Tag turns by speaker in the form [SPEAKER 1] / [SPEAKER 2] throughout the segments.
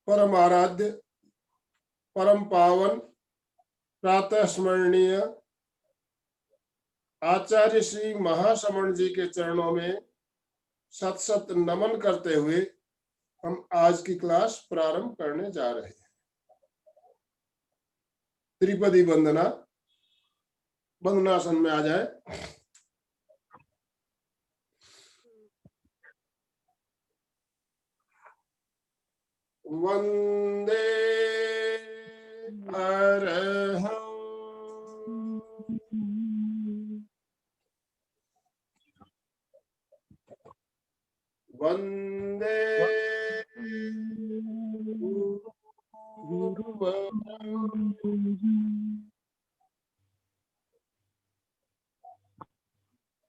[SPEAKER 1] परम आराध्य, परम पावन, प्रातः स्मरणीय आचार्य श्री महाश्रमण जी के चरणों में सत सत नमन करते हुए हम आज की क्लास प्रारंभ करने जा रहे हैं। त्रिपदी वंदना, वंदनासन में आ जाए। वंदे अरहं वंदे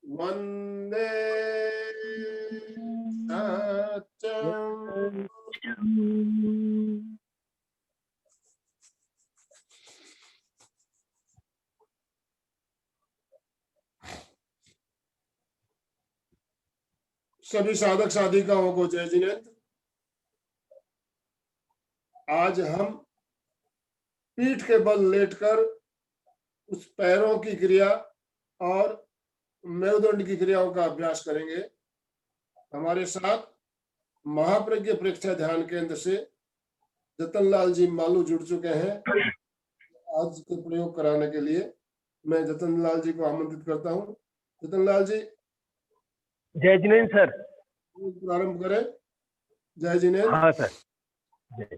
[SPEAKER 1] वंदे सत्यं। सभी साधक साधिकाओं को जय जिनेंद्र। आज हम पीठ के बल लेटकर उस पैरों की क्रिया और मेरुदंड की क्रियाओं का अभ्यास करेंगे। हमारे साथ महाप्रज्ञ प्रेक्षा ध्यान केंद्र से जतनलाल जी मालू जुड़ चुके हैं। आज के प्रयोग कराने के लिए मैं जतनलाल जी को आमंत्रित करता हूं। जतनलाल जी,
[SPEAKER 2] जय जिनेंद्र सर।
[SPEAKER 1] प्रारंभ करें। जय जिनेंद्र।
[SPEAKER 2] हाँ सर। जय।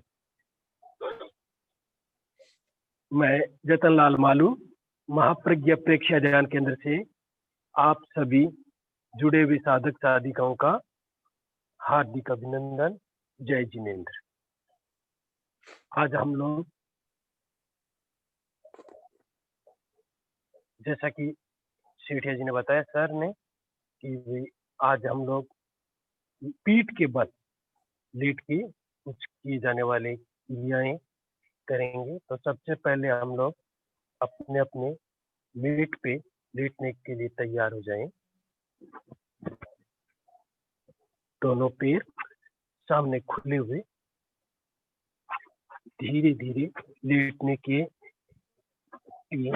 [SPEAKER 2] मैं जतनलाल मालू महाप्रज्ञ प्रेक्षा ध्यान केंद्र से आप सभी जुड़े हुए साधक साधिकाओं का हार्दिक अभिनंदन। जय जिनेंद्र। आज हम लोग, जैसा कि सेठिया जी ने बताया सर ने, कि आज हम लोग पीठ के बल लेट के कुछ किए जाने वाले क्रियाएं करेंगे। तो सबसे पहले हम लोग अपने अपने लेट पे लेटने के लिए तैयार हो जाएं। दोनों पैर सामने खुले हुए धीरे धीरे लेटने के लिए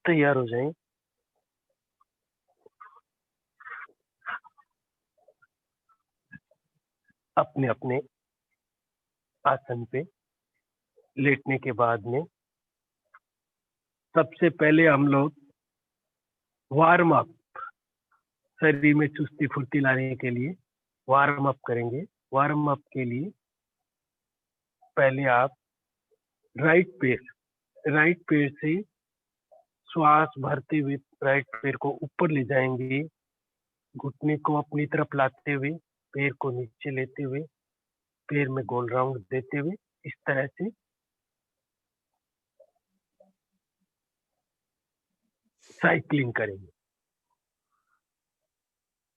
[SPEAKER 2] तैयार हो जाएं। अपने अपने आसन पे लेटने के बाद में सबसे पहले हम लोग वार्म अप, शरीर में चुस्ती फुर्ती लाने के लिए वार्म अप करेंगे। वार्म अप के लिए पहले आप राइट पैर से श्वास भरते हुए राइट पैर को ऊपर ले जाएंगे। घुटने को अपनी तरफ लाते हुए पैर को नीचे लेते हुए पैर में गोल राउंड देते हुए इस तरह से साइकिलिंग करेंगे।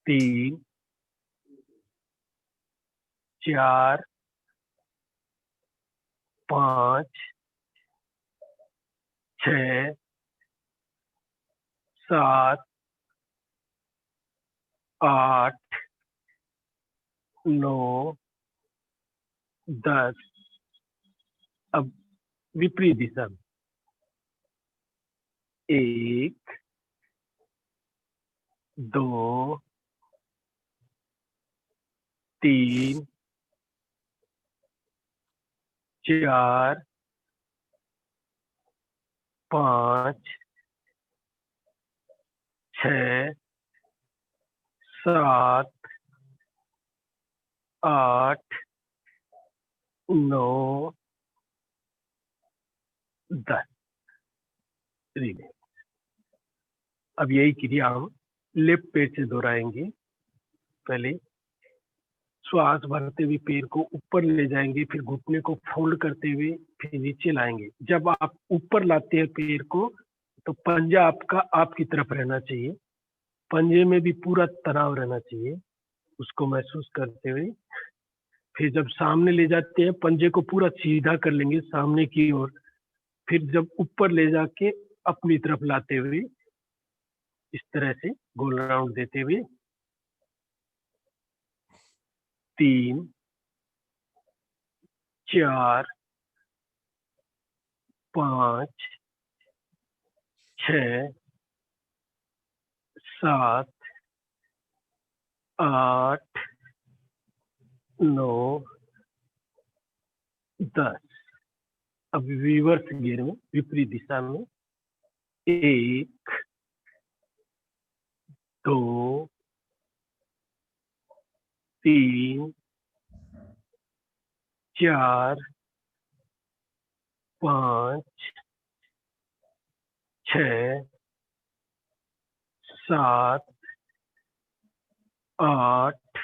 [SPEAKER 2] 3 4 5 6 7 8 9 10। अब विपरीत दिशा में 1 2 3 4 5 6 7 8 9 10। अब यही क्रिया हम लेफ्ट पैर से दोहराएंगे। पहले श्वास भरते हुए पैर को ऊपर ले जाएंगे, फिर घुटने को फोल्ड करते हुए फिर नीचे लाएंगे। जब आप ऊपर लाते हैं पैर को तो पंजा आपका आपकी तरफ रहना चाहिए, पंजे में भी पूरा तनाव रहना चाहिए, उसको महसूस करते हुए। फिर जब सामने ले जाते हैं पंजे को पूरा सीधा कर लेंगे सामने की ओर। फिर जब ऊपर ले जाके अपनी तरफ लाते हुए इस तरह से गोल राउंड देते हुए 3 4 5 6 7 8 9 10। अब रिवर्स गियर में विपरीत दिशा में 1 2 3 4 5 6 7 8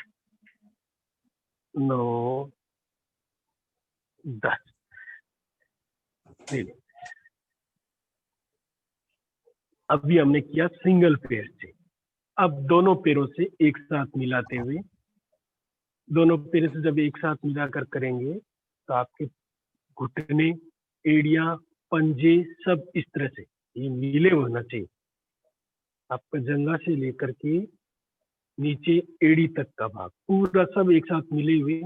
[SPEAKER 2] 9 10। अभी हमने किया सिंगल पैर से। अब दोनों पैरों से एक साथ मिलाते हुए, दोनों पैरों से जब एक साथ मिलाकर करेंगे तो आपके घुटने, एड़ियां, पंजे सब इस तरह से ये मिले होना चाहिए। आपका जंघा से लेकर के नीचे एड़ी तक का भाग पूरा सब एक साथ मिले हुए।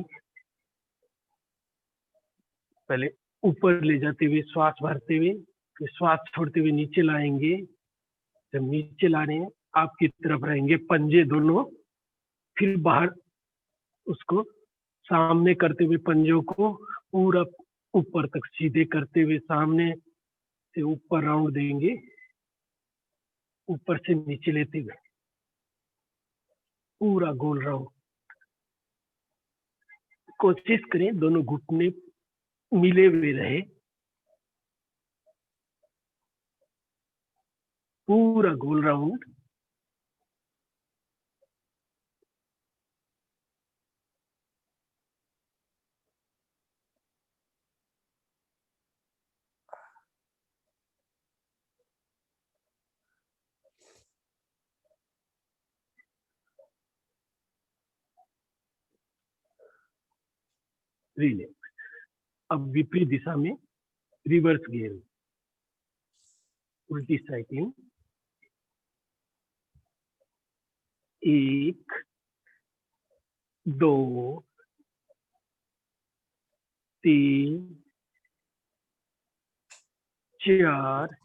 [SPEAKER 2] पहले ऊपर ले जाते हुए श्वास भरते हुए, फिर श्वास छोड़ते हुए नीचे लाएंगे। जब नीचे ला रहे हैं आपकी तरफ रहेंगे पंजे दोनों, फिर बाहर उसको सामने करते हुए पंजों को पूरा ऊपर तक सीधे करते हुए सामने से ऊपर राउंड देंगे, ऊपर से नीचे लेते हुए पूरा गोल राउंड। कोशिश करें दोनों घुटने मिले हुए रहे, पूरा गोल राउंड। रिले। अब विपरीत दिशा में रिवर्स गियर में उल्टी साइकिलिंग। 1 2 3 4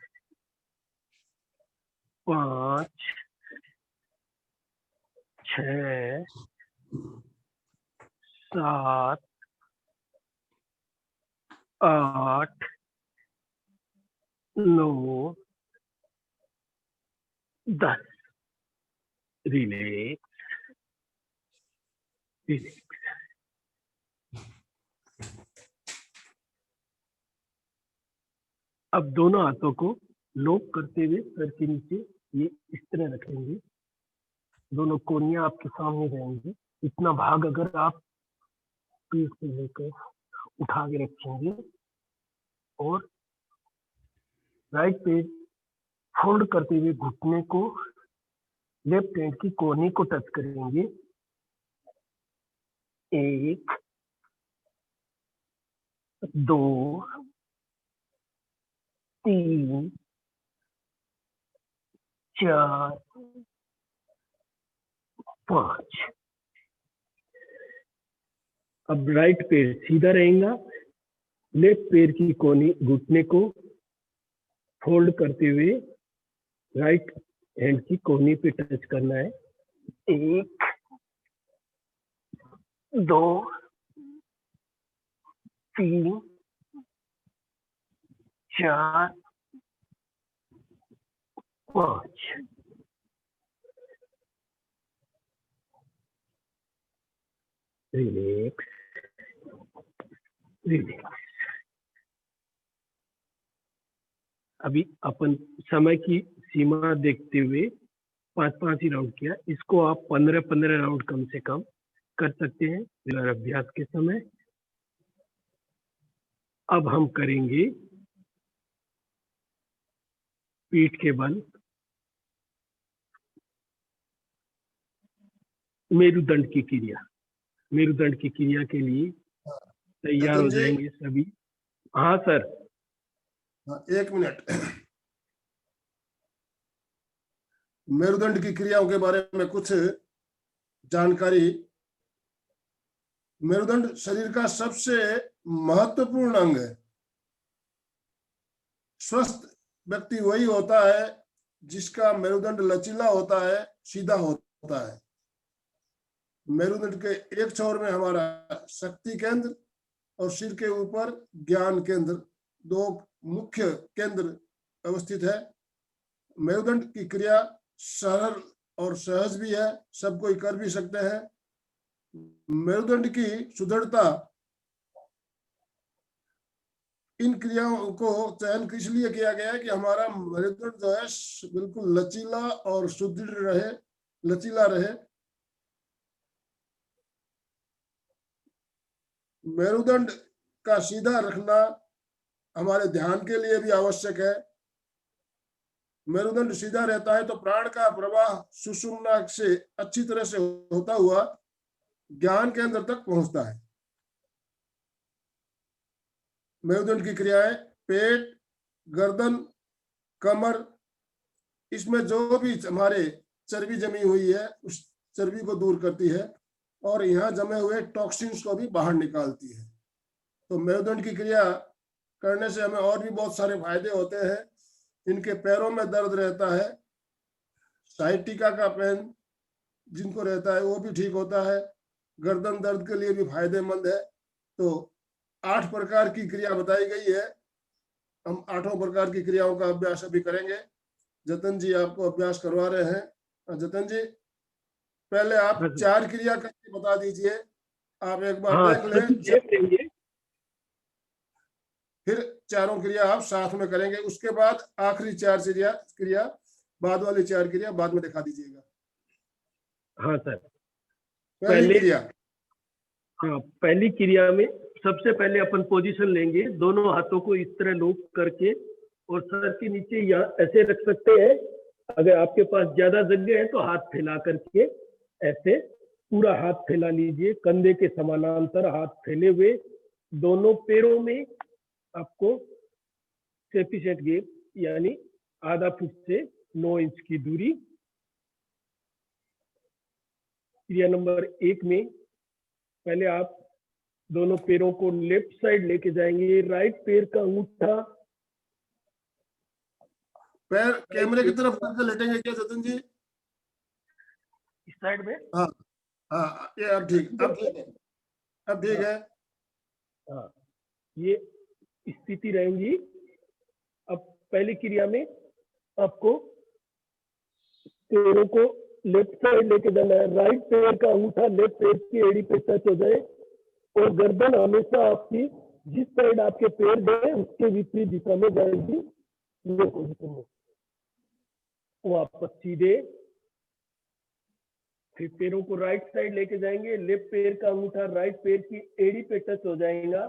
[SPEAKER 2] 5 6 7 8 9 10। Relax relax. अब दोनों हाथों को लॉक करते हुए सर के नीचे ये इस तरह रखेंगे। दोनों कोनियां आपके सामने रहेंगी। इतना भाग अगर आप पीठ से लेकर उठा के रखेंगे और राइट पेज फोल्ड करते हुए घुटने को लेफ्ट हैंड की कोहनी को टच करेंगे। 1 2 3 4 5। अब राइट पैर सीधा रहेगा, लेफ्ट पैर की कोहनी घुटने को फोल्ड करते हुए राइट हैंड की कोहनी पे टच करना है। 1 2 3 4 5। Relax relax. अभी अपन समय की सीमा देखते हुए 5-5 ही राउंड किया। इसको आप 15-15 राउंड कम से कम कर सकते हैं रेगुलर अभ्यास के समय। अब हम करेंगे पीठ के बल मेरुदंड की क्रिया। मेरुदंड की क्रिया के लिए तैयार हो जाएंगे सभी। हाँ सर।
[SPEAKER 1] 1 मिनट। मेरुदंड की क्रियाओं के बारे में कुछ जानकारी मेरुदंड शरीर का सबसे महत्वपूर्ण अंग है। स्वस्थ व्यक्ति वही होता है जिसका मेरुदंड लचीला होता है, सीधा होता है। मेरुदंड के एक छोर में हमारा शक्ति केंद्र और सिर के ऊपर ज्ञान केंद्र, दो मुख्य केंद्र अवस्थित है। मेरुदंड की क्रिया सरल और सहज भी है, सब कोई कर भी सकते हैं। मेरुदंड की सुदृढ़ता इन क्रियाओं को चयन इसलिए किया गया है कि हमारा मेरुदंड जो है बिल्कुल लचीला और सुदृढ़ रहे, लचीला रहे। मेरुदंड का सीधा रखना हमारे ध्यान के लिए भी आवश्यक है। मेरुदंड सीधा रहता है तो प्राण का प्रवाह सुषुम्ना से अच्छी तरह से होता हुआ ज्ञान केंद्र तक पहुंचता है। मेरुदंड की क्रियाएं पेट, गर्दन, कमर, इसमें जो भी हमारे चर्बी जमी हुई है उस चर्बी को दूर करती है और यहाँ जमे हुए टॉक्सिन्स को भी बाहर निकालती है। तो मेरुदंड की क्रिया करने से हमें और भी बहुत सारे फायदे होते हैं। इनके पैरों में दर्द रहता है, साइटिका का पेन जिनको रहता है वो भी ठीक होता है, गर्दन दर्द के लिए भी फायदेमंद है। तो 8 प्रकार की क्रिया बताई गई है। हम 8 प्रकार की क्रियाओं का अभ्यास अभी करेंगे। जतन जी आपको अभ्यास करवा रहे हैं। जतन जी पहले आप 4 क्रिया करके बता दीजिए, आप एक बार देख लें, फिर चारों क्रिया आप साथ में करेंगे। उसके बाद आखिरी 4 क्रिया बाद वाली 4 क्रिया बाद में दिखा दीजिएगा।
[SPEAKER 2] हाँ सर,
[SPEAKER 1] पहली क्रिया।
[SPEAKER 2] हाँ, पहली क्रिया में सबसे पहले अपन पोजीशन लेंगे, दोनों हाथों को इस तरह लॉक करके और सर के नीचे यहाँ ऐसे रख सकते हैं। अगर आपके पास ज्यादा जगह है तो हाथ फैला करके ऐसे पूरा हाथ फैला लीजिए, कंधे के समानांतर हाथ फैले हुए। दोनों पैरों में आपको सफिशिएंट गैप यानी आधा फुट से 9 इंच की दूरी। क्रिया नंबर 1 में पहले आप दोनों पैरों को लेफ्ट साइड लेके जाएंगे। राइट पैर का अंगूठा
[SPEAKER 1] पैर कैमरे की तरफ करके लेटेंगे क्या जतन जी?
[SPEAKER 2] इस साइड में।
[SPEAKER 1] हाँ हाँ, ये अब ठीक है, अब ठीक है।
[SPEAKER 2] हाँ, ये स्थिति रहेगी। अब पहली क्रिया में आपको पैरों को लेफ्ट साइड लेके जाना है। राइट पैर का अंगूठा लेफ्ट पैर की एड़ी पे टच हो जाए और गर्दन हमेशा आपकी जिस साइड आपके पैर गए उसके विपरीत दिशा में जाएगी। ये पोजीशन में वापस सीधे, फिर पैरों को राइट साइड लेके जाएंगे। लेफ्ट पैर का अंगूठा राइट पैर की एड़ी पे टच हो जाएगा।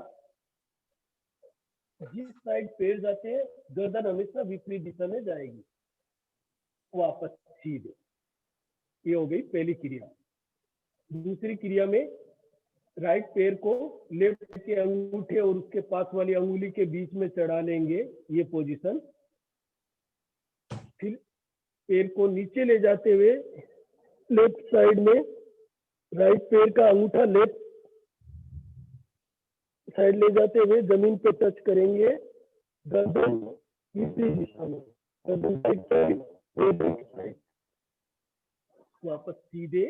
[SPEAKER 2] जिस साइड पैर जाते हैं गर्दन हमेशा विपरीत दिशा में जाएगी। वापस सीधे। ये हो गई पहली क्रिया। दूसरी क्रिया में राइट पैर को लेफ्ट के अंगूठे और उसके पास वाली अंगुली के बीच में चढ़ा लेंगे, ये पोजीशन। फिर पैर को नीचे ले जाते हुए लेफ्ट साइड में राइट पैर का अंगूठा लेफ्ट साइड ले जाते हुए जमीन पे टच करेंगे। गर्दन विपरीत दिशा में, गर्दन साइड, वापस सीधे,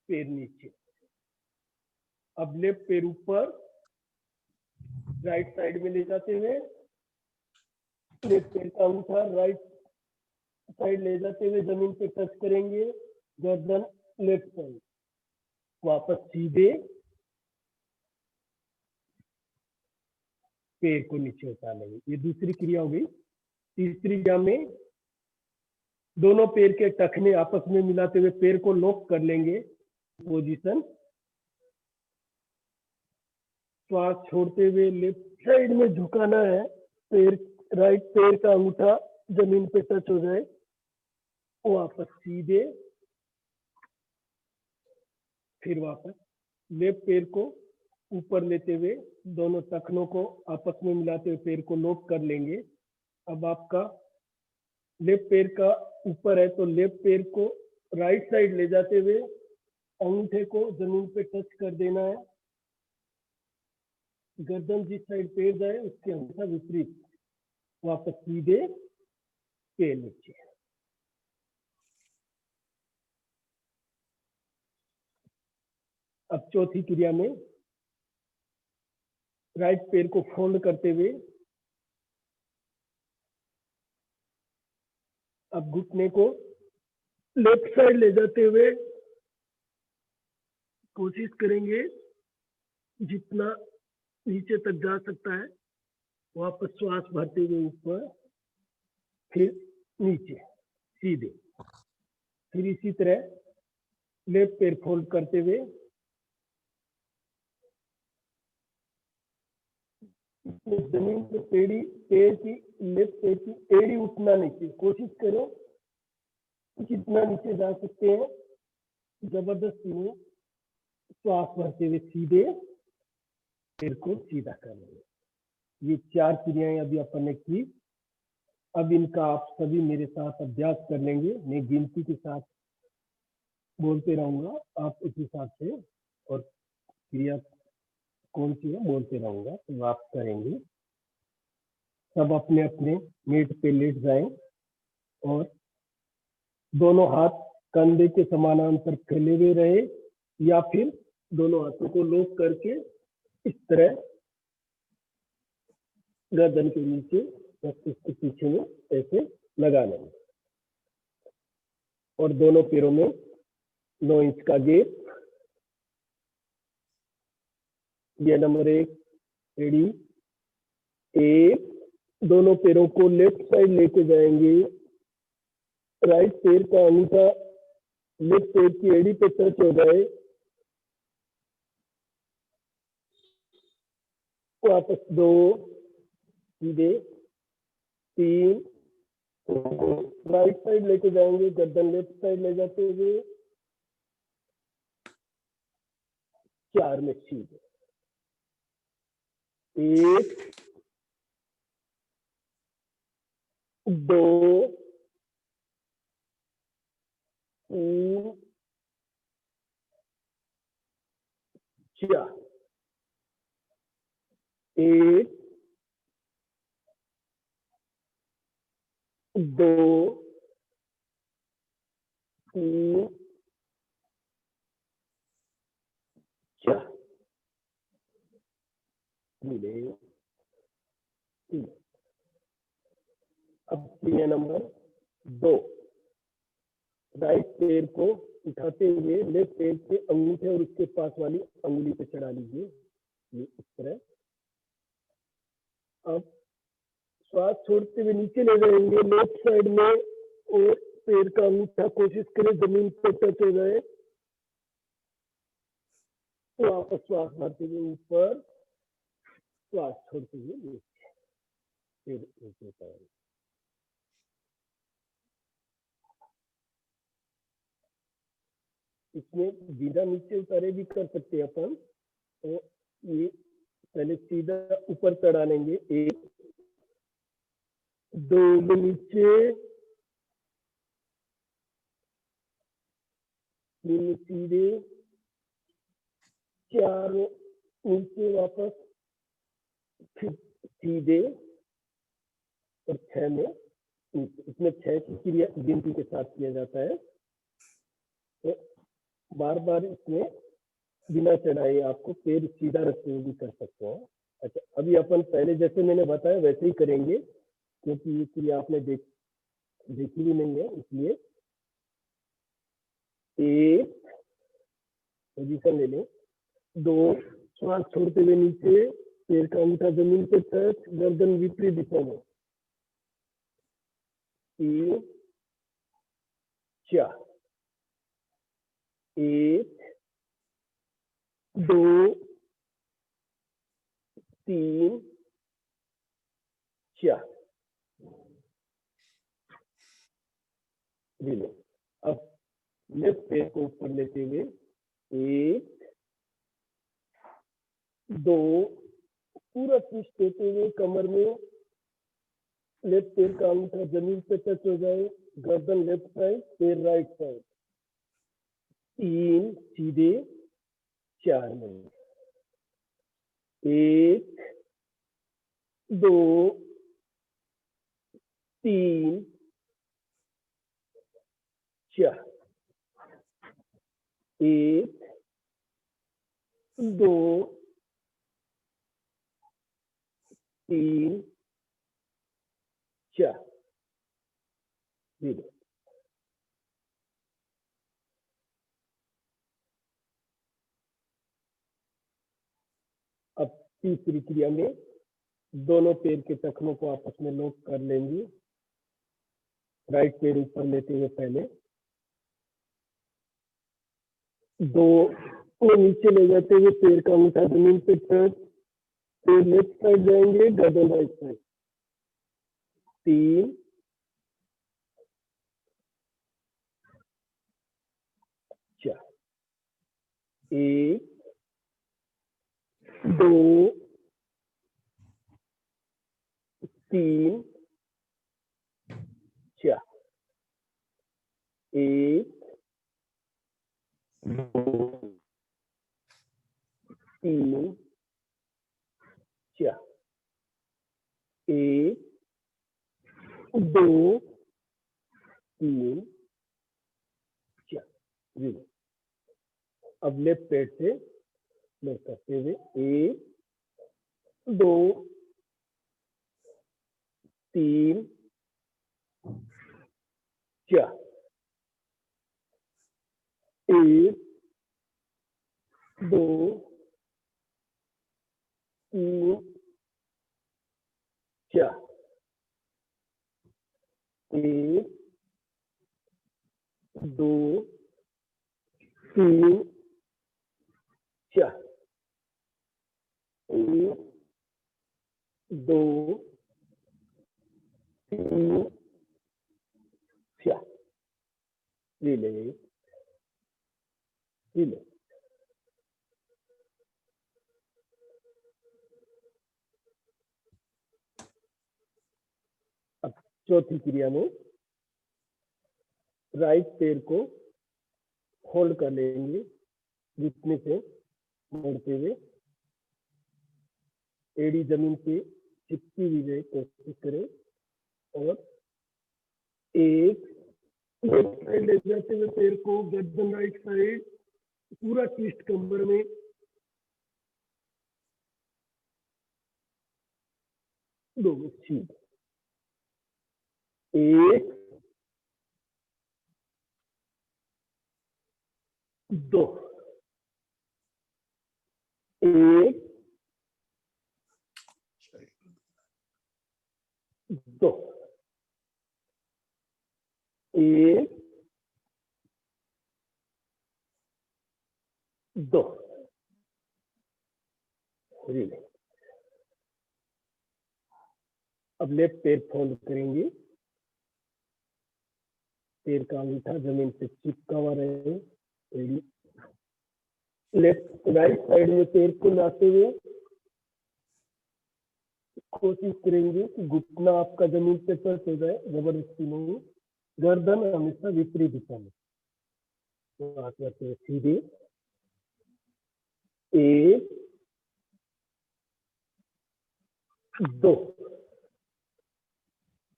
[SPEAKER 2] पैर नीचे। अब लेफ्ट पैर ऊपर राइट साइड में ले जाते हुए लेफ्ट पैर का अंगूठा राइट साइड ले जाते हुए जमीन पे टच करेंगे। गर्दन लेफ्ट साइड, वापस सीधे, पैर को नीचे उतार लेंगे। ये दूसरी क्रिया हो गई। तीसरी क्रिया में दोनों पैर के टखने आपस में मिलाते हुए पैर को लॉक कर लेंगे। पोजीशन, श्वास छोड़ते हुए लेफ्ट साइड में झुकाना है। पैर राइट पैर का अंगूठा जमीन पे टच हो जाए, वापस सीधे, फिर वापस लेफ्ट पैर को ऊपर लेते हुए दोनों टखनों को आपस में मिलाते हुए पैर को लॉक कर लेंगे। अब आपका लेफ्ट पैर का ऊपर है तो लेफ्ट पैर को राइट साइड ले जाते हुए अंगूठे को जमीन पे टच कर देना है। गर्दन जिस साइड पैर जाए उसके अंगूठा विपरीत, वापस सीधे पैर नीचे। अब चौथी क्रिया में राइट पैर को फोल्ड करते हुए अब घुटने को लेफ्ट साइड ले जाते हुए कोशिश करेंगे जितना नीचे तक जा सकता है, वापस श्वास भरते हुए ऊपर, फिर नीचे सीधे। फिर इसी तरह लेफ्ट पैर फोल्ड करते हुए जमीन पे पैर की लेफ्ट पैर की एड़ी उठना नहीं चाहिए। कोशिश करो जितना नीचे जा सकते हैं, जबरदस्ती में श्वास भरते हुए सीधे पैर को सीधा कर लेंगे। ये 4 क्रियाएं अभी अपन ने की। अब इनका आप सभी मेरे साथ अभ्यास कर लेंगे। मैं गिनती के साथ बोलते रहूंगा, आप उस हिसाब से, और क्रिया कौन सी है बोलते रहूंगा, तो आप करेंगे। सब अपने अपने मेट पे लेट जाएं और दोनों हाथ कंधे के समानांतर फैले हुए रहे, या फिर दोनों हाथों को लॉक करके इस तरह गर्दन के नीचे मस्तिष्क के पीछे में ऐसे लगा लेंगे। और दोनों पैरों में 9 इंच का गैप। ये नंबर 1। रेडी? 1, दोनों पैरों को लेफ्ट साइड लेके जाएंगे। राइट पैर का अंगूठा लेफ्ट पैर की एड़ी पे टच हो जाए, वापस 2 सीधे, 3, राइट साइड लेके जाएंगे, गर्दन लेफ्ट साइड ले जाते हुए, 4 में सीधे, 1, 2, 3, 4, 1, 2, 3, 4 मिले। अब क्रिया नंबर 2, राइट पैर को उठाते हुए लेफ्ट पैर के अंगूठे और उसके पास वाली अंगुली पे चढ़ा लीजिए, ये इस तरह। अब श्वास छोड़ते हुए नीचे ले जाएंगे लेफ्ट साइड में, और पैर का अंगूठा कोशिश करें जमीन पे टच हो जाए, वापस श्वास भरते हुए ऊपर, श्वास छोड़ते हुए नीचे, फिर नीचे उतारें। इसमें बिना नीचे उतारे भी कर सकते हैं अपन। तो ये पहले सीधा ऊपर चढ़ा लेंगे, 1, 2 में नीचे, 3 में सीधे, 4 में नीचे वापस, फिर सीधे, और 6 में नीचे। इसमें 6 की क्रिया गिनती के साथ किया जाता है। तो बार बार इसमें बिना चढ़ाए आपको पैर सीधा रखते हुए भी कर सकते हैं। अच्छा, अभी अपन पहले जैसे मैंने बताया वैसे ही करेंगे, क्योंकि ये क्रिया आपने देखी भी नहीं है, इसलिए 1 पोजीशन ले लें, 2 श्वास छोड़ते हुए नीचे, पैर का अंगूठा जमीन पे टच, गर्दन विपरीत दिशा में, 3, 4, 1, 2, 3, 4 लो। अब लेफ्ट पैर को ऊपर लेते हुए 1, 2, पूरा ट्विस्ट देते हुए कमर में, लेफ्ट पैर का अंगूठा जमीन पे टच हो जाए, गर्दन लेफ्ट साइड, पैर राइट साइड, 3 सीधे 4 में, 1 2 3 4, 1 2 3 4, 0। अब तीसरी क्रिया में दोनों पैर के टखनों को आपस में लॉक कर लेंगे। राइट पैर ऊपर लेते हुए पहले, 2 को नीचे ले जाते हुए पैर का अंगूठा जमीन पे टच, पैर लेफ्ट साइड जाएंगे, गर्दन राइट साइड, 3 4, 1 2 3 4, 1 2 3 4, 1 2 3 4, 0। अब लेफ्ट पैर से लॉक करते हुए 1 2 3 4, 1 2 3 4, 1 2 3 4, 1 2 3 4, रिलैक्स, रिलैक्स। अब चौथी क्रिया में राइट पैर को होल्ड कर लेंगे, घुटने से मोड़ते हुए, एड़ी जमीन पे चिपकी हुई है कोशिश करें, और 1 लेफ्ट साइड ले जाते हुए पैर को गर्दन राइट साइड, पूरा ट्विस्ट कमर में, 2 सीध, 1 2 1 2 1 2, रिलैक्स। अब लेफ्ट पैर फोल्ड करेंगे, पैर का अंगूठा जमीन से चिपका हुआ रहे, लेफ्ट राइट साइड में पैर को लाते हुए कोशिश करेंगे कि घुटना आपका जमीन पे टच हो जाए, जबरदस्ती नहीं, गर्दन हमेशा विपरीत दिशा में, तो हाथ करते हुए सीधे, 1 2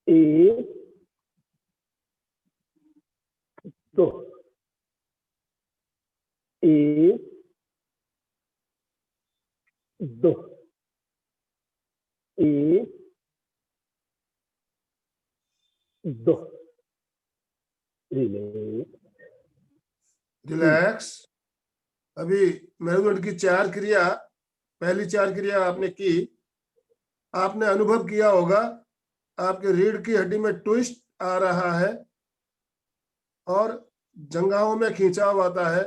[SPEAKER 2] 1 2 1 2 1 2,
[SPEAKER 1] रिलैक्स। अभी मेरुदंड की 4 क्रिया, पहली 4 क्रिया आपने की, आपने अनुभव किया होगा आपके रीढ़ की हड्डी में ट्विस्ट आ रहा है और जंघाओं में खिंचाव आता है।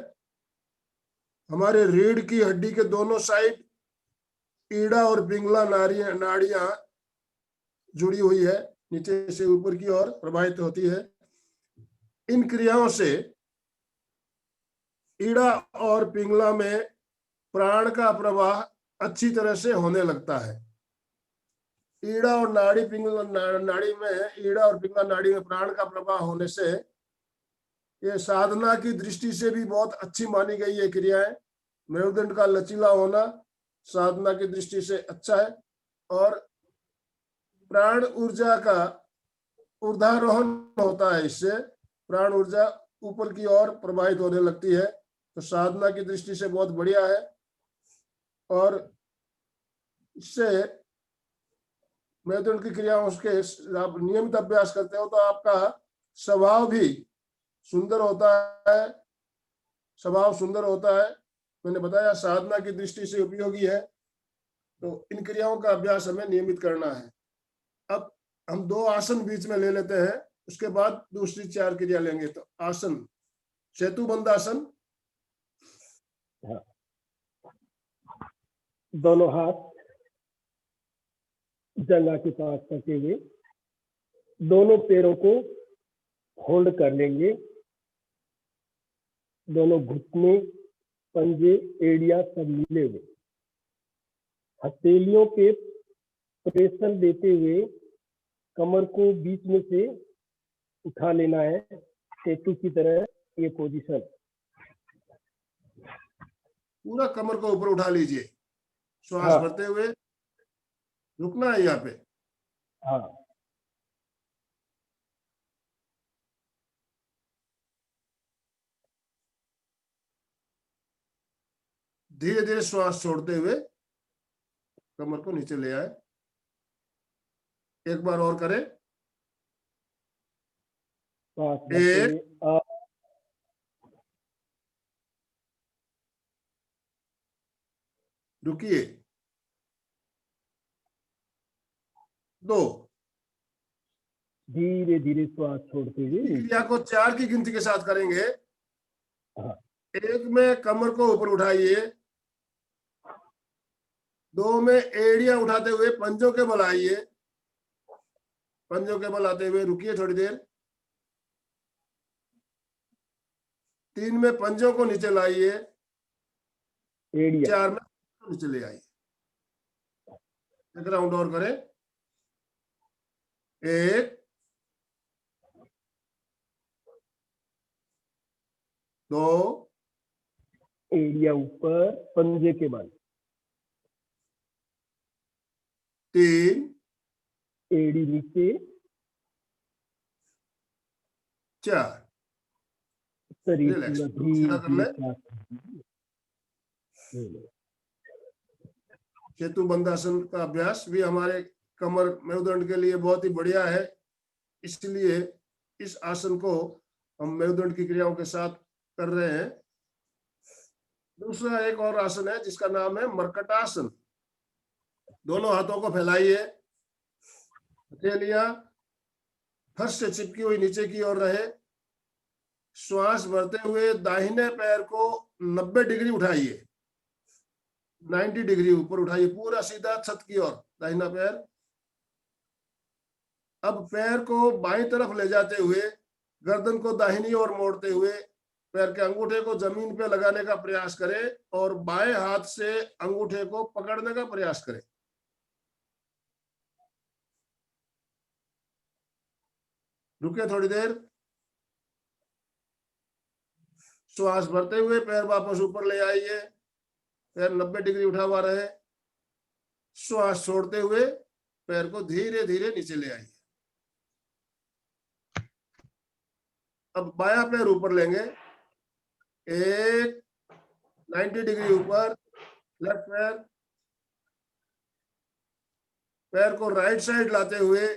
[SPEAKER 1] हमारे रीढ़ की हड्डी के दोनों साइड ईड़ा और पिंगला नाड़ियां जुड़ी हुई है, नीचे से ऊपर की ओर प्रवाहित होती है। इन क्रियाओं से ईड़ा और पिंगला में प्राण का प्रवाह अच्छी तरह से होने लगता है। ईड़ा और नाड़ी में ईड़ा और पिंगला नाड़ी में प्राण का प्रवाह होने से ये साधना की दृष्टि से भी बहुत अच्छी मानी गई ये क्रियाएं। मेरुदंड का लचीला होना साधना की दृष्टि से अच्छा है, और प्राण ऊर्जा का ऊर्ध्वारोहण होता है, इससे प्राण ऊर्जा ऊपर की ओर प्रवाहित होने लगती है, तो साधना की दृष्टि से बहुत बढ़िया है। और इससे मेरुदंड की क्रियाओं के आप नियमित अभ्यास करते हो तो आपका स्वभाव भी सुंदर होता है, स्वभाव सुंदर होता है। मैंने बताया साधना की दृष्टि से उपयोगी है, तो इन क्रियाओं का अभ्यास हमें नियमित करना है। अब हम 2 आसन बीच में ले लेते हैं, उसके बाद दूसरी 4 क्रिया लेंगे। तो आसन, सेतुबंधासन।
[SPEAKER 2] हाँ। दोनों हाथ जंघा के पास करते हुए दोनों पैरों को होल्ड कर लेंगे। दोनों घुटने, पंजे, एड़िया सब मिले हुए हथेलियों पे प्रेशर देते हुए कमर को बीच में से उठा लेना है, सेतु की तरह ये पोजीशन।
[SPEAKER 1] पूरा कमर को ऊपर उठा लीजिए, श्वास
[SPEAKER 2] हाँ।
[SPEAKER 1] भरते हुए रुकना है यहाँ पे।
[SPEAKER 2] हाँ।
[SPEAKER 1] धीरे धीरे श्वास छोड़ते हुए कमर को नीचे ले आए। एक बार और करें।
[SPEAKER 2] श्वास भरते
[SPEAKER 1] एक,
[SPEAKER 2] हुए
[SPEAKER 1] रुकिए, 2।
[SPEAKER 2] धीरे धीरे श्वास छोड़ते हुए
[SPEAKER 1] क्रिया को 4 की गिनती के साथ करेंगे।
[SPEAKER 2] हाँ।
[SPEAKER 1] 1 में कमर को ऊपर उठाइए, 2 में एड़ियां उठाते हुए पंजों के बल आइए, पंजों के बल आते हुए रुकिए थोड़ी देर। 3 में पंजों को नीचे लाइए,
[SPEAKER 2] एड़िया।
[SPEAKER 1] 4 में नीचे ले आइए। एक राउंड और करें। 1, 2,
[SPEAKER 2] एड़िया ऊपर, पंजे के बल।
[SPEAKER 1] 3,
[SPEAKER 2] एड़ी नीचे,
[SPEAKER 1] 4।
[SPEAKER 2] शरीर
[SPEAKER 1] रिलैक्स,
[SPEAKER 2] पूरा
[SPEAKER 1] सीधा कर ले। सेतु बंधासन का अभ्यास भी हमारे कमर मेरुदंड के लिए बहुत ही बढ़िया है, इसलिए इस आसन को हम मेरुदंड की क्रियाओं के साथ कर रहे हैं। दूसरा एक और आसन है जिसका नाम है मर्कटासन। दोनों हाथों को फैलाइए, हथेलियां फर्श से चिपकी हुई नीचे की ओर रहे। श्वास भरते हुए दाहिने पैर को 90 डिग्री उठाइए, 90 डिग्री ऊपर उठाइए, पूरा सीधा छत की ओर दाहिना पैर। अब पैर को बाईं तरफ ले जाते हुए गर्दन को दाहिनी ओर मोड़ते हुए पैर के अंगूठे को जमीन पे लगाने का प्रयास करें और बाएं हाथ से अंगूठे को पकड़ने का प्रयास करें। रुके थोड़ी देर। श्वास भरते हुए पैर वापस ऊपर ले आइए, पैर 90 डिग्री उठा हुआ रहे। श्वास छोड़ते हुए पैर को धीरे धीरे नीचे ले आइए। अब बायां पैर ऊपर लेंगे, 1, 90 डिग्री ऊपर, लेफ्ट पैर। पैर को राइट साइड लाते हुए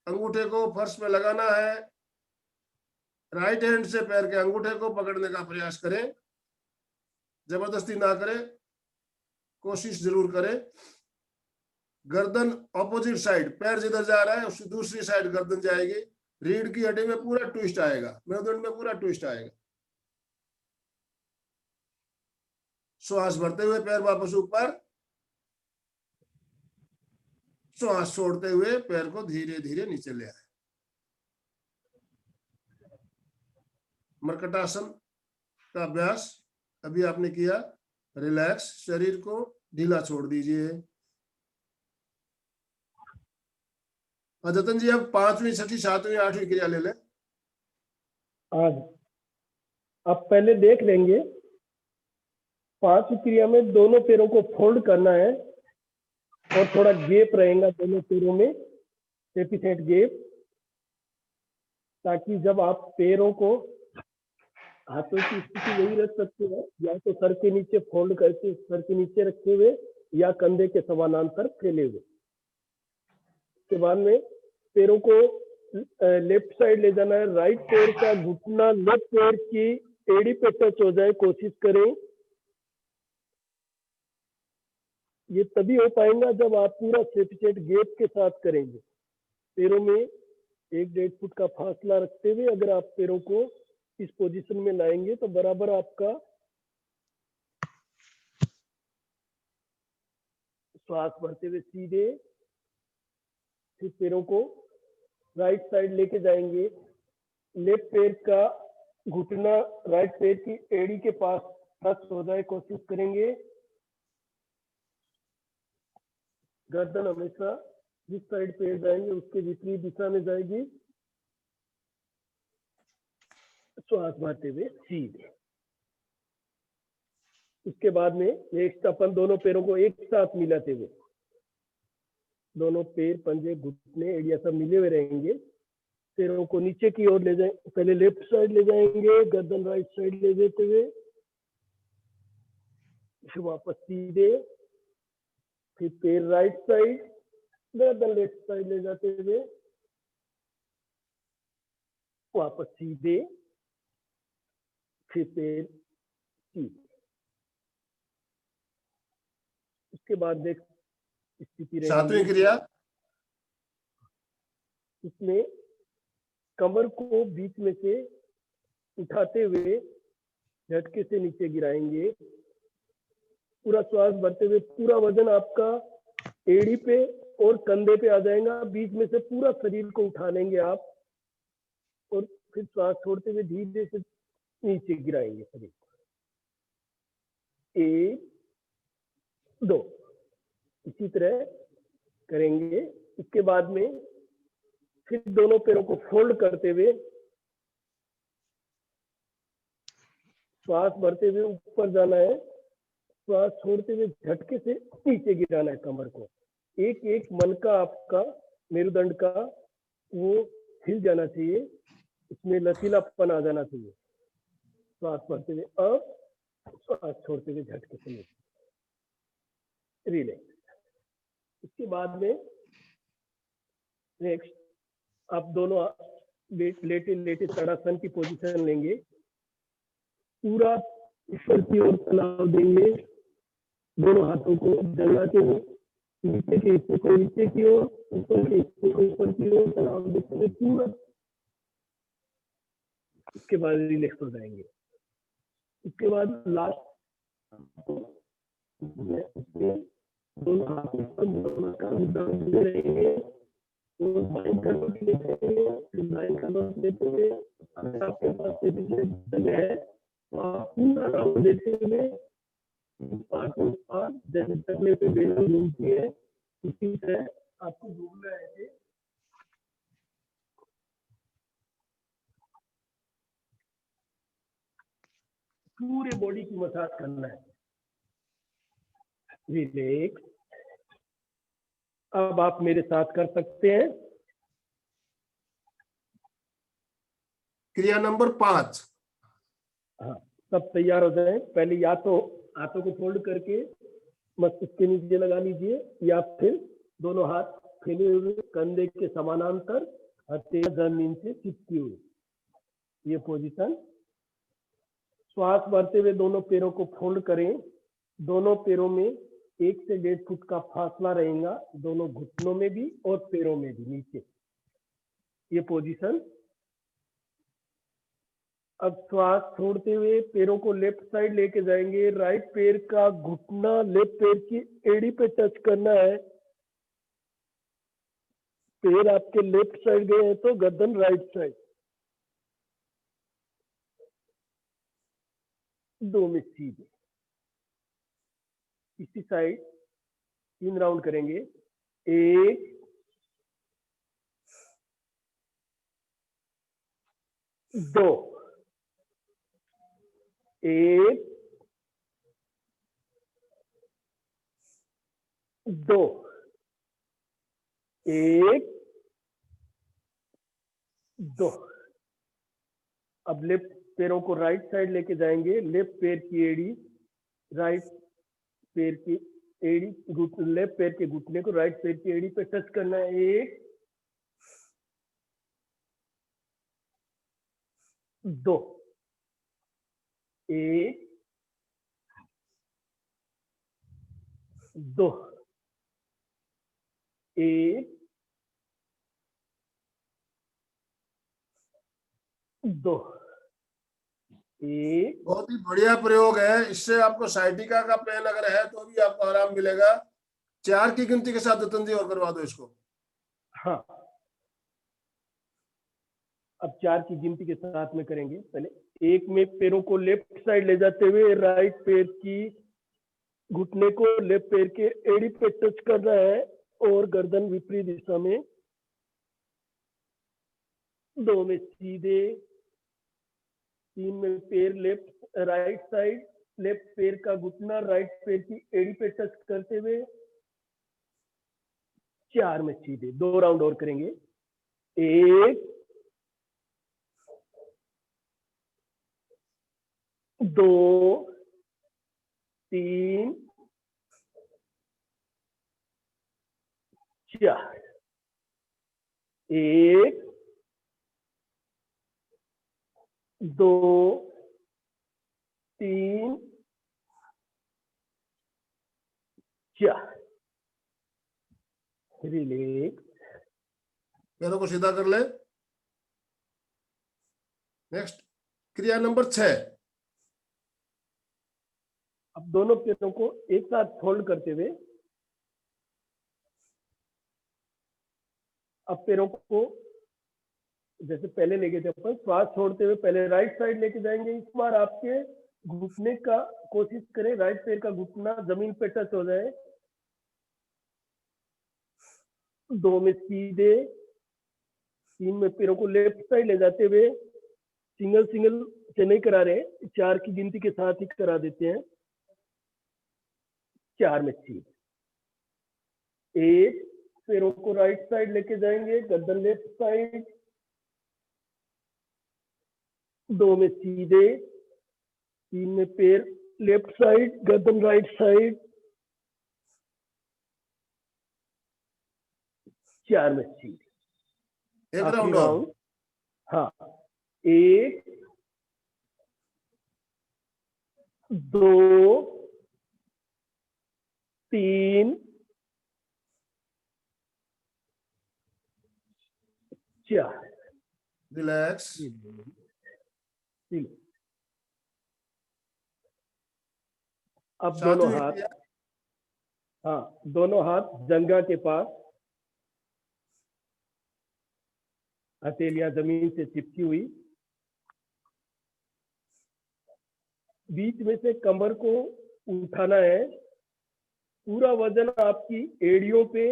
[SPEAKER 1] अंगूठे को फर्श पे लगाना है। राइट हैंड से पैर के अंगूठे को पकड़ने का प्रयास करें, जबरदस्ती ना करें, कोशिश जरूर करें। गर्दन ऑपोजिट साइड, पैर जिधर जा रहा है उसकी दूसरी साइड गर्दन जाएगी। रीढ़ की हड्डी में पूरा ट्विस्ट आएगा, मेरुदंड में पूरा ट्विस्ट आएगा। श्वास भरते हुए पैर वापस ऊपर, श्वास छोड़ते हुए पैर को धीरे धीरे नीचे ले आए। मर्कटासन का अभ्यास अभी आपने किया। रिलैक्स, शरीर को ढीला छोड़ दीजिए। जतन जी, अब 5वीं, 6ठी, 7वीं, 8वीं क्रिया ले लें।
[SPEAKER 2] आज अब पहले देख लेंगे 5वीं क्रिया में दोनों पैरों को फोल्ड करना है और थोड़ा गैप रहेगा दोनों पैरों में, 30% गैप, ताकि जब आप पैरों को हाथों की स्थिति वही रख सकते हैं, या तो सर के नीचे फोल्ड करके सर के नीचे रखे हुए या कंधे के समानांतर फैले हुए। उसके बाद में पैरों को लेफ्ट साइड ले जाना है, राइट पैर का घुटना लेफ्ट पैर की एड़ी पे टच हो जाए, कोशिश करें। ये तभी हो पाएगा जब आप पूरा सफिशिएंट गैप के साथ करेंगे। पैरों में 1-1.5 फुट का फासला रखते हुए अगर आप पैरों को इस पोजीशन में लाएंगे तो बराबर आपका श्वास भरते हुए सीधे, फिर पैरों को राइट साइड लेके जाएंगे। लेफ्ट पैर का घुटना राइट पैर की एड़ी के पास टच हो जाए, कोशिश करेंगे। गर्दन हमेशा जिस साइड पैर जाएंगे उसके विपरीत दिशा में जाएगी। श्वास भरते हुए सीधे। उसके बाद में नेक्स्ट अपन दोनों पैरों को एक साथ मिलाते हुए, दोनों पैर पंजे घुटने एड़िया सब मिले हुए रहेंगे। पैरों को नीचे की ओर ले जाए, पहले लेफ्ट साइड ले जाएंगे, गर्दन राइट साइड ले देते हुए, फिर वापस सीधे, फिर पैर राइट साइड, गर्दन लेफ्ट साइड ले जाते हुए वापस सीधे, फिर पैर सीधे। उसके बाद देख स्थिति रहेगी।
[SPEAKER 1] 7वीं क्रिया,
[SPEAKER 2] इसमें कमर को बीच में से उठाते हुए झटके से नीचे गिराएंगे। पूरा श्वास भरते हुए पूरा वजन आपका एड़ी पे और कंधे पे आ जाएगा। बीच में से पूरा शरीर को उठा लेंगे आप और फिर श्वास छोड़ते हुए धीरे से नीचे गिराएंगे शरीर को। 1 2 इसी तरह करेंगे। इसके बाद में फिर दोनों पैरों को फोल्ड करते हुए श्वास भरते हुए ऊपर जाना है, श्वास छोड़ते हुए झटके से नीचे गिराना है कमर को। एक एक मन का आपका मेरुदंड का वो हिल जाना चाहिए, इसमें लचीलापन आ जाना चाहिए। श्वास भरते हुए अब, श्वास छोड़ते हुए झटके से नीचे, रिलैक्स। इसके बाद में नेक्स्ट आप दोनों लेटे लेटे ताड़ासन की पोजीशन लेंगे। पूरा ऊपर की ओर तनाव देंगे, दोनों हाथों को जगह के नीचे के हिस्से को नीचे की ओर, ऊपर के हिस्से को ऊपर की ओर तनाव देते हुए पूरा। उसके बाद रिलैक्स हो जाएंगे। उसके बाद लास्ट दोनों हाथों पर रहेंगे, अगर आपके पास है पूरा राउंड देते हुए जैसे तकले पे बेलन घूमती है इसी तरह आपको घूमना है। पूरे बॉडी की मसाज करना है। रिलैक्स। अब आप मेरे साथ कर सकते हैं।
[SPEAKER 1] क्रिया नंबर 5।
[SPEAKER 2] हाँ, सब तैयार हो जाए। पहले या तो हाथों को फोल्ड करके मस्तिष्क के नीचे लगा लीजिए, या फिर दोनों हाथ फैले हुए कंधे के समानांतर, हथेली जमीन से चिपकी हुई, ये पोजीशन। श्वास भरते हुए दोनों पैरों को फोल्ड करें। दोनों पैरों में 1 से 1.5 फुट का फासला रहेगा, दोनों घुटनों में भी और पैरों में भी नीचे, ये पोजीशन। अब श्वास छोड़ते हुए पैरों को लेफ्ट साइड लेके जाएंगे। राइट पैर का घुटना लेफ्ट पैर की एड़ी पे टच करना है। पैर आपके लेफ्ट साइड गए हैं तो गर्दन राइट साइड। 2 में सीधे। इसी साइड 3 राउंड करेंगे। 1 2 1 2 1 2। अब लेफ्ट पैरों को राइट साइड लेके जाएंगे। लेफ्ट पैर की एड़ी राइट पैर की एड़ी, लेफ्ट पैर के घुटने को राइट पैर की एड़ी पे टच करना है। 1 2 1 2 1 2 1।
[SPEAKER 1] बहुत ही बढ़िया प्रयोग है। इससे आपको साइटिका का पेन अगर है तो भी आपको आराम मिलेगा। 4 की गिनती के साथ रतन जी और करवा दो इसको।
[SPEAKER 2] हाँ, अब 4 की गिनती के साथ में करेंगे। पहले 1 में पैरों को लेफ्ट साइड ले जाते हुए राइट पैर की घुटने को लेफ्ट पैर के एड़ी पे टच करना है और गर्दन विपरीत दिशा में। 2 में सीधे। 3 में पैर लेफ्ट राइट साइड, लेफ्ट पैर का घुटना राइट पैर की एड़ी पे टच करते हुए। 4 में सीधे। 2 राउंड और करेंगे। 1 2 3 4। 1 2 3 4। रिलैक्स।
[SPEAKER 1] पैरों को सीधा कर ले। नेक्स्ट क्रिया नंबर 6।
[SPEAKER 2] अब दोनों पैरों को एक साथ फोल्ड करते हुए, अब पैरों को जैसे पहले लेके थे अपन, श्वास छोड़ते हुए पहले राइट साइड लेके जाएंगे। इस बार आपके घुटने का कोशिश करें, राइट पैर का घुटना जमीन पे टच हो जाए। 2 में सीधे। 3 में पैरों को लेफ्ट साइड ले जाते हुए सिंगल सिंगल से नहीं करा रहे, 4 की गिनती के साथ ही करा देते हैं। 4 में सीधे। 1 पैरों को राइट साइड लेके जाएंगे, गर्दन लेफ्ट साइड। 2 में सीधे। 3 में पैर लेफ्ट साइड, गर्दन राइट साइड। 4 में सीधे।
[SPEAKER 1] एक
[SPEAKER 2] आखिरी
[SPEAKER 1] राउंड और।
[SPEAKER 2] राउंड। हाँ। 1 2 3 4।
[SPEAKER 1] रिलैक्स।
[SPEAKER 2] अब दोनों
[SPEAKER 1] 7वीं
[SPEAKER 2] हाथ,
[SPEAKER 1] क्रिया।
[SPEAKER 2] हाँ, दोनों हाथ जंघा के पास, हथेलियां जमीन से चिपकी हुई। बीच में से कमर को उठाना है। पूरा वजन आपकी एड़ियों पे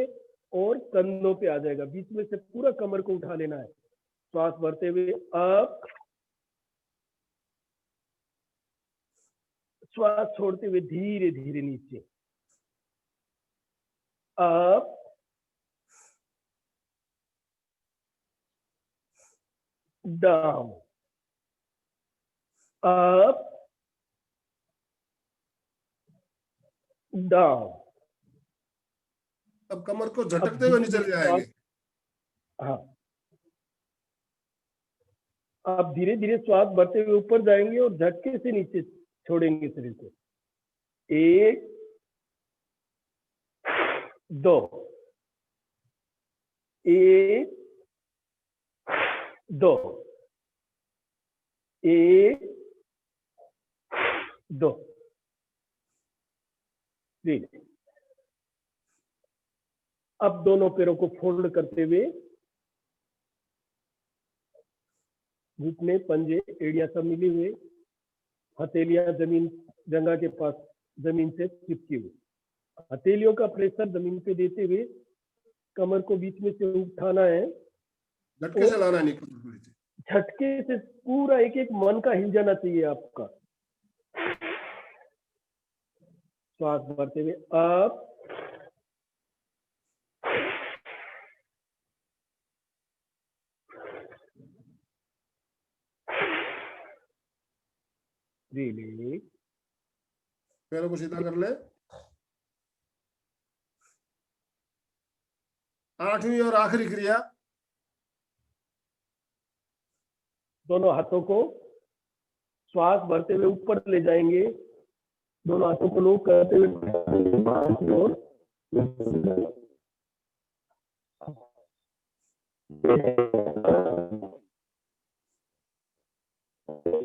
[SPEAKER 2] और कंधों पे आ जाएगा। बीच में से पूरा कमर को उठा लेना है। श्वास भरते हुए अप, श्वास छोड़ते हुए धीरे धीरे नीचे। Up, down, up, down.
[SPEAKER 1] अब कमर को झटकते हुए नीचे ले आएंगे।
[SPEAKER 2] हाँ, आप धीरे धीरे श्वास भरते हुए ऊपर जाएंगे और झटके से नीचे छोड़ेंगे शरीर को। 1 2 1 2 1 2 3। अब दोनों पैरों को फोल्ड करते हुए घुटने, पंजे, एड़ियां सब मिली हुए, हथेलियां जमीन, जंघा के पास जमीन से चिपकी हुई। हथेलियों का प्रेशर जमीन पे देते हुए कमर को बीच में से उठाना है।
[SPEAKER 1] झटके से लाना नहीं,
[SPEAKER 2] झटके से पूरा एक एक मन का हिल जाना चाहिए आपका। श्वास भरते हुए अप, रिलीज।
[SPEAKER 1] पैरों को सीधा कर ले। 8वीं और आखिरी क्रिया,
[SPEAKER 2] दोनों हाथों को श्वास भरते हुए ऊपर ले जाएंगे, दोनों हाथों को लॉक करते हुए बाहर की ओर।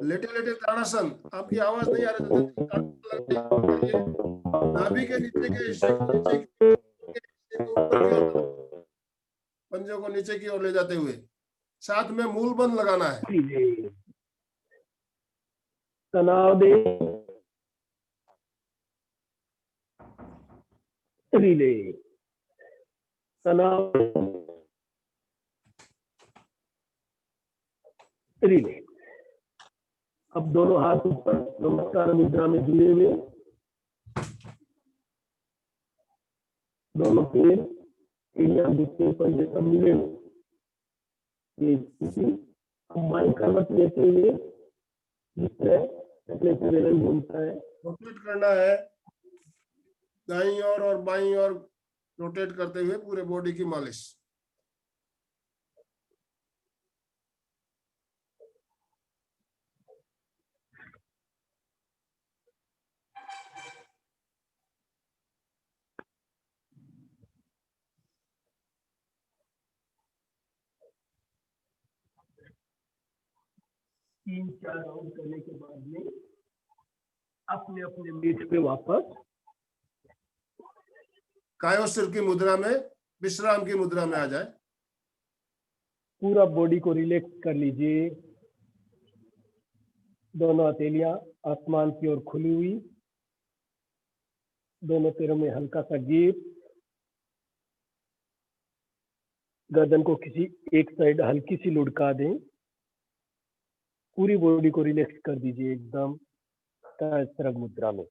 [SPEAKER 1] लेटे लेटे ताड़ासन। आपकी आवाज नहीं आ रही तो नाभि के नीचे के हिस्से को नीचे के हिस्से को ऊपर की ओर, पंजों को नीचे की ओर ले जाते हुए, साथ में मूल बंद लगाना है।
[SPEAKER 2] तनाव दे, रिले, तनाव, रिले। अब दोनों हाथ ऊपर नमस्कार मुद्रा में जुड़े हुए, दोनों पैर दूसरे पंजे सब मिले हुए, ये माइंड करवट लेते हुए जिस तरह घूमता है।
[SPEAKER 1] रोटेट करना है दाईं ओर और बाईं ओर, रोटेट करते हुए पूरे बॉडी की मालिश।
[SPEAKER 2] तीन चार राउंड करने के बाद में अपने अपने मेज पे वापस
[SPEAKER 1] कायोस्थिर की मुद्रा में, विश्राम की मुद्रा में आ जाए।
[SPEAKER 2] पूरा बॉडी को रिलैक्स कर लीजिए। दोनों हथेलियां आसमान की ओर खुली हुई, दोनों पैरों में हल्का सा गैप, गर्दन को किसी एक साइड हल्की सी लुढ़का दें। पूरी बॉडी को रिलैक्स कर दीजिए एकदम सहस्त्रक मुद्रा में।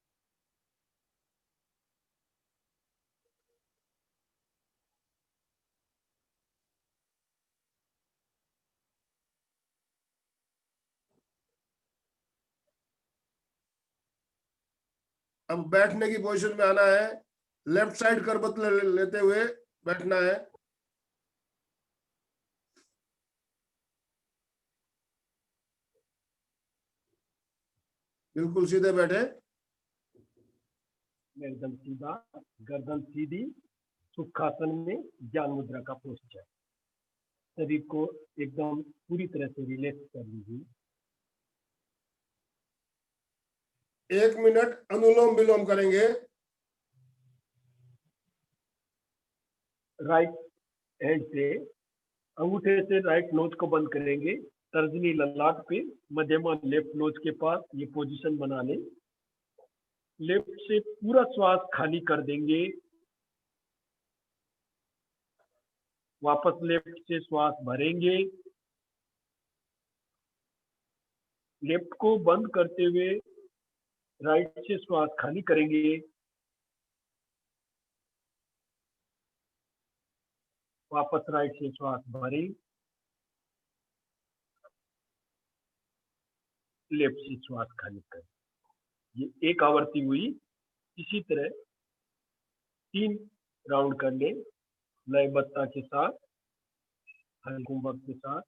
[SPEAKER 1] अब बैठने की पोजीशन में आना है। लेफ्ट साइड करवट लेते हुए बैठना है। बिल्कुल सीधे बैठे,
[SPEAKER 2] एकदम सीधा, गर्दन सीधी, सुखासन में ज्ञान मुद्रा का पोस्चर। शरीर को एकदम पूरी तरह से रिलैक्स कर लीजिए।
[SPEAKER 1] 1 मिनट अनुलोम विलोम करेंगे।
[SPEAKER 2] राइट हैंड से अंगूठे से राइट नोज को बंद करेंगे, तर्जनी ललाट पे, मध्यमा लेफ्ट नोज के पास ये पोजीशन बना लें। लेफ्ट से पूरा श्वास खाली कर देंगे, वापस लेफ्ट से श्वास भरेंगे। लेफ्ट को बंद करते हुए राइट से श्वास खाली करेंगे, वापस राइट से श्वास भरें, लेफ्ट से श्वास खाली करें। ये एक आवृत्ति हुई। इसी तरह 3 राउंड कर लें, लयबद्धता के साथ, हलकुंभक के साथ।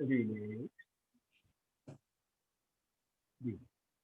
[SPEAKER 2] जी, जी।